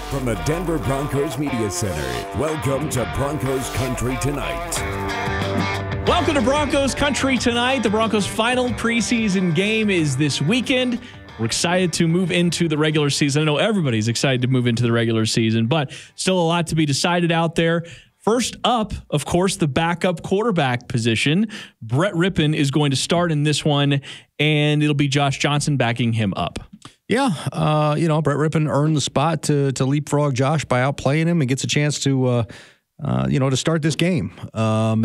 From the Denver Broncos Media Center, welcome to Broncos Country Tonight. Welcome to Broncos Country Tonight. The Broncos' final preseason game is this weekend. We're excited to move into the regular season. I know everybody's excited to move into the regular season, but still a lot to be decided out there. First up, of course, the backup quarterback position. Brett Rypien is going to start in this one, and it'll be Josh Johnson backing him up. Yeah, Brett Rypien earned the spot to leapfrog Josh by outplaying him and gets a chance to start this game. I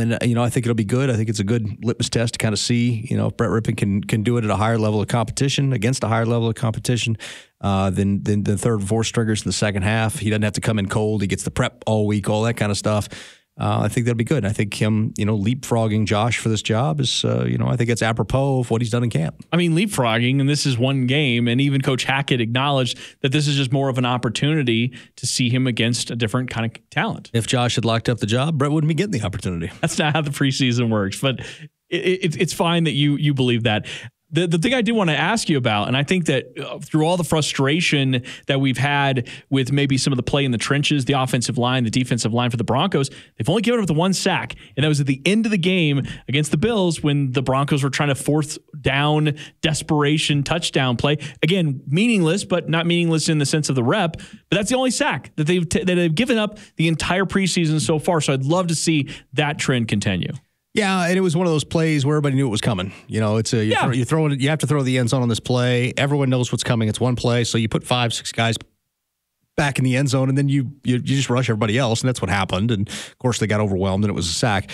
think it'll be good. I think it's a good litmus test to kind of see, if Brett Rypien can do it at a higher level of competition, against a higher level of competition than the third and fourth stringers in the second half. He doesn't have to come in cold. He gets the prep all week, all that kind of stuff. I think that'll be good. I think him, leapfrogging Josh for this job is, I think it's apropos of what he's done in camp. I mean, leapfrogging, and this is one game, and even Coach Hackett acknowledged that this is just more of an opportunity to see him against a different kind of talent. If Josh had locked up the job, Brett wouldn't be getting the opportunity. That's not how the preseason works, but it's fine that you believe that. The thing I do want to ask you about, and I think that through all the frustration that we've had with maybe some of the play in the trenches, the offensive line, the defensive line for the Broncos, they've only given up the one sack, and that was at the end of the game against the Bills when the Broncos were trying to fourth down desperation touchdown play. Again, meaningless, but not meaningless in the sense of the rep, but that's the only sack that they've given up the entire preseason so far, so I'd love to see that trend continue. Yeah, and it was one of those plays where everybody knew it was coming. You have to throw the end zone on this play. Everyone knows what's coming. It's one play, so you put 5-6 guys back in the end zone, and then you just rush everybody else, and that's what happened. And of course, they got overwhelmed, and it was a sack.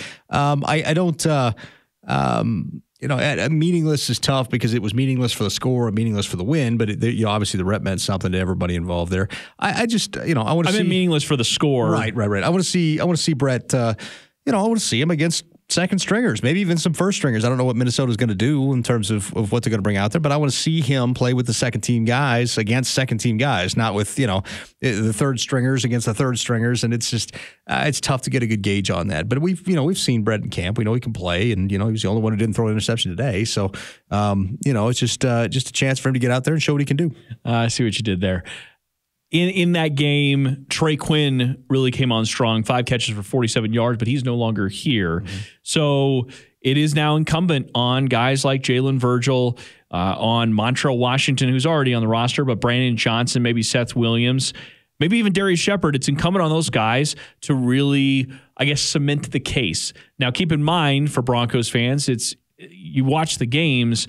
Meaningless is tough because it was meaningless for the score and meaningless for the win, but obviously the rep meant something to everybody involved there. I want to see meaningless for the score. Right. I want to see Brett. I want to see him against second stringers, maybe even some first stringers. I don't know what Minnesota's going to do in terms of what they're going to bring out there, but I want to see him play with the second team guys against second team guys, not with, the third stringers against the third stringers. And it's just, it's tough to get a good gauge on that. But we've seen Brett in camp. We know he can play, and, he was the only one who didn't throw an interception today. So, it's just a chance for him to get out there and show what he can do. I see what you did there. In that game, Trey Quinn really came on strong, 5 catches for 47 yards, but he's no longer here. Mm-hmm. So it is now incumbent on guys like Jalen Virgil, on Montrell Washington, who's already on the roster, but Brandon Johnson, maybe Seth Williams, maybe even Darius Shepard. It's incumbent on those guys to really, cement the case. Now, keep in mind, for Broncos fans, you watch the games,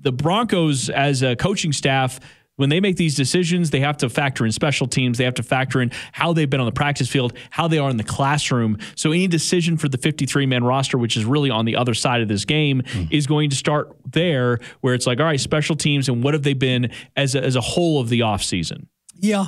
the Broncos as a coaching staff, when they make these decisions, they have to factor in special teams. They have to factor in how they've been on the practice field, how they are in the classroom. So any decision for the 53-man roster, which is really on the other side of this game, is going to start there, where it's like, all right, special teams, and what have they been as a whole of the offseason? Yeah.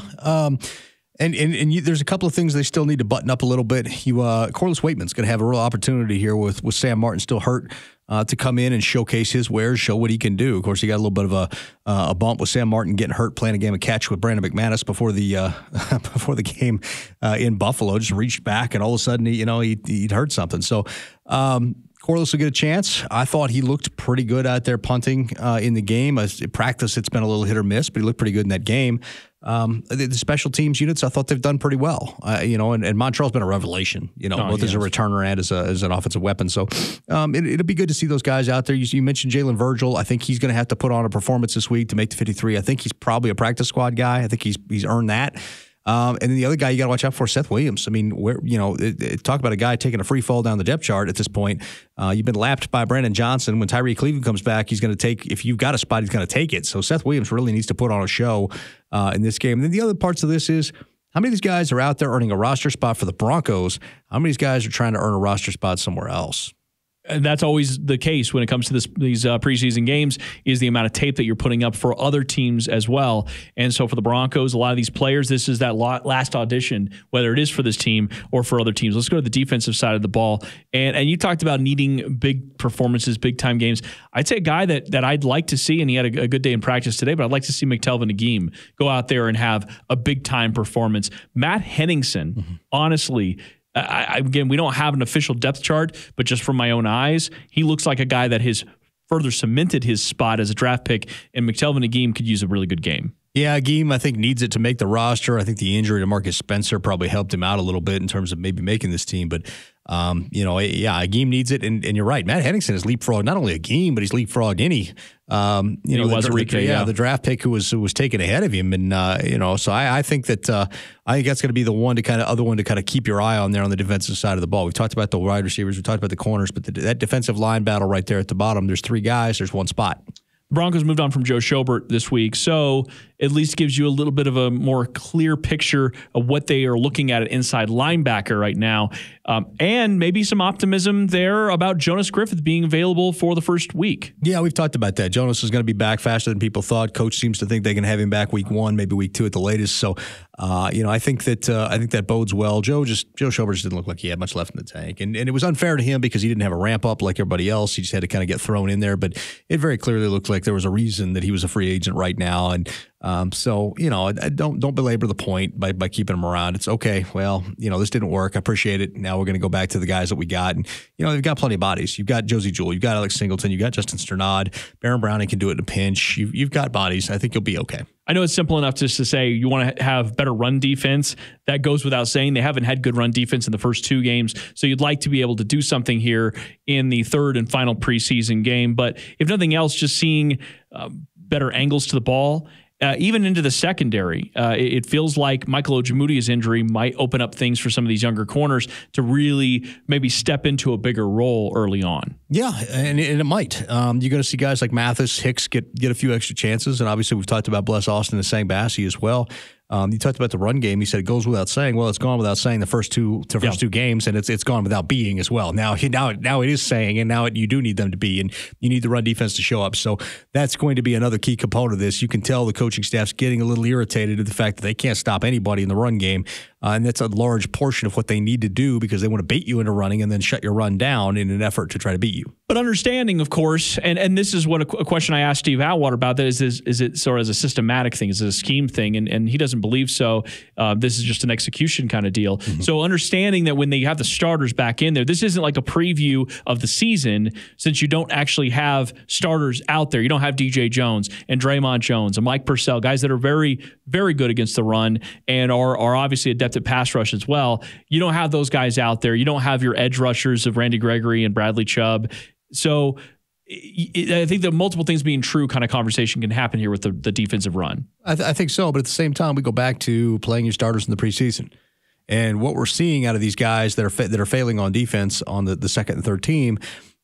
There's a couple of things they still need to button up a little bit. Corliss Waitman's going to have a real opportunity here with Sam Martin still hurt to come in and showcase his wares, show what he can do. Of course, he got a little bit of a bump with Sam Martin getting hurt, playing a game of catch with Brandon McManus before the game in Buffalo. Just reached back, and all of a sudden, he'd heard something. So Corliss will get a chance. I thought he looked pretty good out there punting in the game. In practice, it's been a little hit or miss, but he looked pretty good in that game. The special teams units, I thought they've done pretty well. And Montrell's been a revelation, both as a returner and as an offensive weapon. So it'll be good to see those guys out there. You mentioned Jalen Virgil. I think he's going to have to put on a performance this week to make the 53. I think he's probably a practice squad guy. I think he's earned that. And then the other guy you got to watch out for, Seth Williams. I mean, talk about a guy taking a free fall down the depth chart at this point. You've been lapped by Brandon Johnson. When Tyree Cleveland comes back, he's going to take, if you've got a spot, he's going to take it. So Seth Williams really needs to put on a show in this game. And then the other parts of this is, how many of these guys are out there earning a roster spot for the Broncos? How many of these guys are trying to earn a roster spot somewhere else? And that's always the case when it comes to these preseason games, is the amount of tape that you're putting up for other teams as well. And so for the Broncos, a lot of these players, this is that last audition, whether it is for this team or for other teams. Let's go to the defensive side of the ball. And you talked about needing big performances, big-time games. I'd say a guy that I'd like to see, and he had a good day in practice today, but I'd like to see McTelvin Agim go out there and have a big-time performance. Matt Henningsen, honestly, again, we don't have an official depth chart, but just from my own eyes, he looks like a guy that has further cemented his spot as a draft pick, and McTelvin Agim could use a really good game. Yeah, Akeem, I think, needs it to make the roster. I think the injury to Marcus Spencer probably helped him out a little bit in terms of maybe making this team. But, Akeem needs it. And you're right. Matt Henningsen has leapfrogged not only Akeem, but he's leapfrogged any, the draft pick who was taken ahead of him. And, so I think that I think that's going to be the one to kind of keep your eye on there on the defensive side of the ball. We've talked about the wide receivers. We've talked about the corners. But that defensive line battle right there at the bottom, there's 3 guys. There's one spot. Broncos moved on from Joe Schobert this week, so at least gives you a little bit of a more clear picture of what they are looking at inside linebacker right now, and maybe some optimism there about Jonas Griffith being available for the first week. Yeah, we've talked about that. Jonas is going to be back faster than people thought. Coach seems to think they can have him back week 1, maybe week 2 at the latest. So, I think that bodes well. Joe Schobert just didn't look like he had much left in the tank, and it was unfair to him because he didn't have a ramp up like everybody else. He just had to kind of get thrown in there, but it very clearly looked like there was a reason that he was a free agent right now. And don't belabor the point by keeping him around. It's okay. Well, this didn't work. I appreciate it. Now we're going to go back to the guys that we got. And, they've got plenty of bodies. You've got Josie Jewell. You've got Alex Singleton. You've got Justin Strnad. Baron Browning can do it in a pinch. You've got bodies. I think you'll be okay. I know it's simple enough just to say you want to have better run defense. That goes without saying. They haven't had good run defense in the first 2 games, so you'd like to be able to do something here in the 3rd and final preseason game. But if nothing else, just seeing better angles to the ball, even into the secondary. It feels like Michael Ojemudia's injury might open up things for some of these younger corners to really maybe step into a bigger role early on. Yeah, and it might. You're going to see guys like Mathis, Hicks get a few extra chances, and obviously we've talked about Bless Austin and Sang Bassey as well. You talked about the run game. He said it goes without saying. Well, it's gone without saying the first two games, and it's gone without being as well. Now it is saying, and now you do need them to be, and you need the run defense to show up. So that's going to be another key component of this. You can tell the coaching staff's getting a little irritated at the fact that they can't stop anybody in the run game, and that's a large portion of what they need to do because they want to bait you into running and then shut your run down in an effort to try to beat you. But understanding, of course, and this is what a question I asked Steve Atwater about, that is it sort of as a systematic thing, is it a scheme thing? And he doesn't believe so. This is just an execution kind of deal. Mm-hmm. So understanding that when they have the starters back in there, this isn't like a preview of the season since you don't actually have starters out there. You don't have DJ Jones and Draymond Jones and Mike Purcell, guys that are very, very good against the run and are obviously adept at pass rush as well. You don't have those guys out there. You don't have your edge rushers of Randy Gregory and Bradley Chubb. So I think the multiple things being true kind of conversation can happen here with the defensive run. I think so, but at the same time, we go back to playing your starters in the preseason. And what we're seeing out of these guys that are failing on defense on the second and third team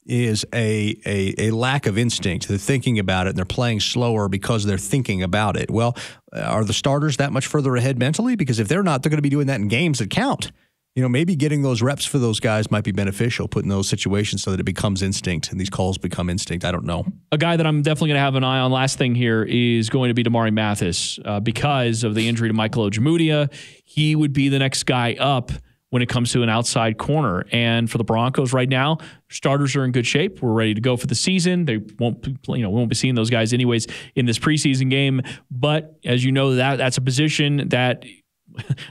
is a lack of instinct. They're thinking about it, and they're playing slower because they're thinking about it. Well, are the starters that much further ahead mentally? Because if they're not, they're going to be doing that in games that count. Maybe getting those reps for those guys might be beneficial, putting those situations so that it becomes instinct and these calls become instinct. I don't know. A guy that I'm definitely going to have an eye on, last thing here, is going to be Damari Mathis because of the injury to Michael Ojemudia. He would be the next guy up when it comes to an outside corner. And for the Broncos right now, starters are in good shape. We're ready to go for the season. They won't, we won't be seeing those guys anyways in this preseason game. But as you know, that's a position that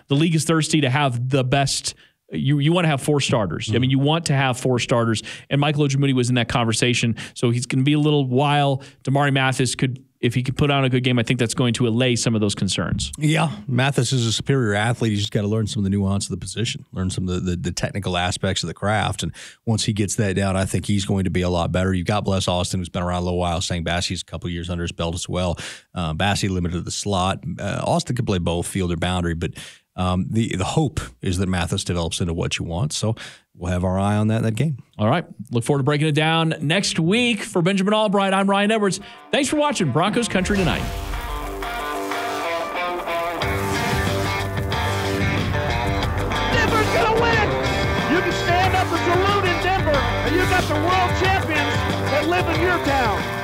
the league is thirsty to have the best. You want to have 4 starters. Mm-hmm. I mean, you want to have 4 starters. And Michael Ojemudia was in that conversation. So he's going to be a little while. Damari Mathis if he could put on a good game, I think that's going to allay some of those concerns. Yeah, Mathis is a superior athlete. He's just got to learn some of the nuance of the position, learn some of the technical aspects of the craft. And once he gets that down, I think he's going to be a lot better. You've got Bless Austin, who's been around a little while. Sang Bassey's a couple of years under his belt as well. Bassey limited to the slot. Austin could play both field or boundary, but the hope is that Mathis develops into what you want. So we'll have our eye on that in that game. All right. Look forward to breaking it down next week. For Benjamin Allbright, I'm Ryan Edwards. Thanks for watching Broncos Country Tonight. Denver's going to win. You can stand up and salute in Denver, and you got the world champions that live in your town.